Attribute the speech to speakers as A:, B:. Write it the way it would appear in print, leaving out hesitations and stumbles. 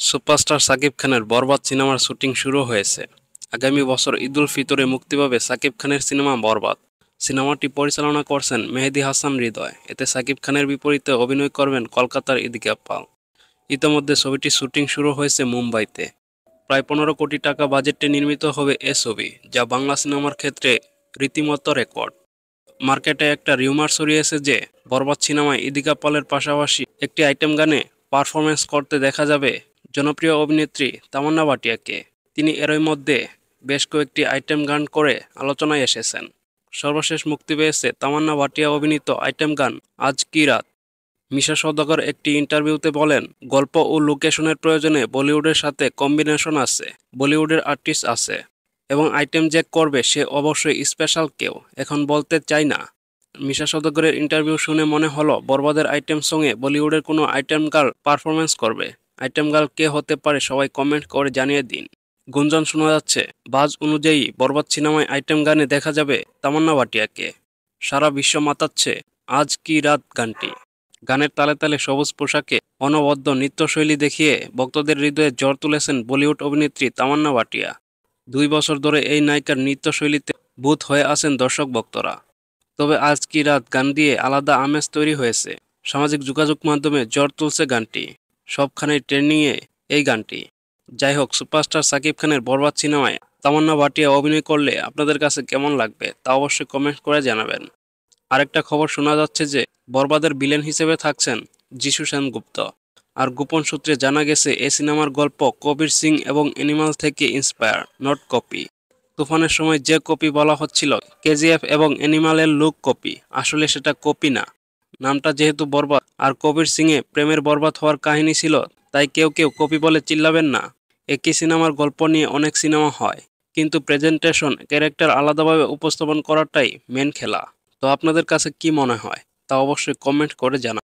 A: Superstar Shakib খানের বরবাদ সিনেমার shooting শুরু হয়েছে। আগামী বছর ঈদুল ফিতরে মুক্তি পাবে সাকিব খানের সিনেমা বরবাদ। সিনেমাটি পরিচালনা করছেন মেহেদী হাসান হৃদয়। এতে সাকিব খানের বিপরীতে অভিনয় করবেন কলকাতার ইদিকা পাল। ইতোমধ্যে ছবিটির শুটিং শুরু হয়েছে মুম্বাইতে। প্রায় 15 কোটি টাকা বাজেটে নির্মিত হবে এ ছবি, যা বাংলা সিনেমার ক্ষেত্রে রীতিমতো রেকর্ড। মার্কেটে একটা রিউমার ছড়িয়েছে যে বরবাদ সিনেমায় ইদিকা পালের পাশাপাশি একটি আইটেম গানে পারফরমেন্স করতে দেখা যাবে জনপ্রিয় অভিনেত্রী তামান্না ভাটিয়াকে। তিনি এরই মধ্যে বেশ কয়েকটি আইটেম গান করে আলোচনায় এসেছেন। সর্বশেষ মুক্তি পেয়েছে তামান্না ভাটিয়া অভিনীত আইটেম গান আজ কি রাত। মিশা সওদাগর একটি ইন্টারভিউতে বলেন, গল্প ও লোকেশনের প্রয়োজনে বলিউডের সাথে কম্বিনেশন আছে, বলিউডের আর্টিস্ট আছে, এবং আইটেম যে করবে সে অবশ্যই স্পেশাল কেউ, এখন বলতে চাই না। মিশা সওদাগরের ইন্টারভিউ শুনে মনে হলো বরবাদের আইটেম সঙ্গে বলিউডের কোনো আইটেম গার্ল পারফরমেন্স করবে। আইটেম গার্ল কে হতে পারে সবাই কমেন্ট করে জানিয়ে দিন। গুঞ্জন শোনা যাচ্ছে, বাজ অনুযায়ী বরবাদ সিনেমায় আইটেম গানে দেখা যাবে তামান্না ভাটিয়াকে। সারা বিশ্ব মাতাচ্ছে আজ কি রাত গানটি। গানের তালে তালে সবুজ পোশাকে অনবদ্য নৃত্যশৈলী দেখিয়ে ভক্তদের হৃদয়ে জ্বর তুলেছেন বলিউড অভিনেত্রী তামান্না ভাটিয়া। 2 বছর ধরে এই নায়িকার নৃত্যশৈলীতে ভূত হয়ে আছেন দর্শক ভক্তরা। তবে আজ কি রাত গান দিয়ে আলাদা আমেজ তৈরি হয়েছে। সামাজিক যোগাযোগ মাধ্যমে জ্বর তুলছে গানটি। সবখানেই ট্রেন্ডিংয়ে এই গানটি। যাই হোক, সুপারস্টার সাকিব খানের বরবাদ সিনেমায় তামান্না ভাটিয়া অভিনয় করলে আপনাদের কাছে কেমন লাগবে তা অবশ্যই কমেন্ট করে জানাবেন। আরেকটা খবর শোনা যাচ্ছে যে বরবাদের ভিলেন হিসেবে থাকছেন যিশু সেনগুপ্ত। আর গোপন সূত্রে জানা গেছে এ সিনেমার গল্প কবির সিং এবং অ্যানিমাল থেকে ইন্সপায়ার, নট কপি। তুফানের সময় যে কপি বলা হচ্ছিল কেজিএফ এবং অ্যানিমালের লুক কপি, আসলে সেটা কপি না। নামটা যেহেতু বরবাদ আর কবির সিংয়ে প্রেমের বরবাদ হওয়ার কাহিনী ছিল, তাই কেউ কেউ কপি বলে চিল্লাবেন না। একই সিনেমার গল্প নিয়ে অনেক সিনেমা হয়, কিন্তু প্রেজেন্টেশন, ক্যারেক্টার আলাদাভাবে উপস্থাপন করাটাই মেন খেলা। তো আপনাদের কাছে কি মনে হয় তা অবশ্যই কমেন্ট করে জানান।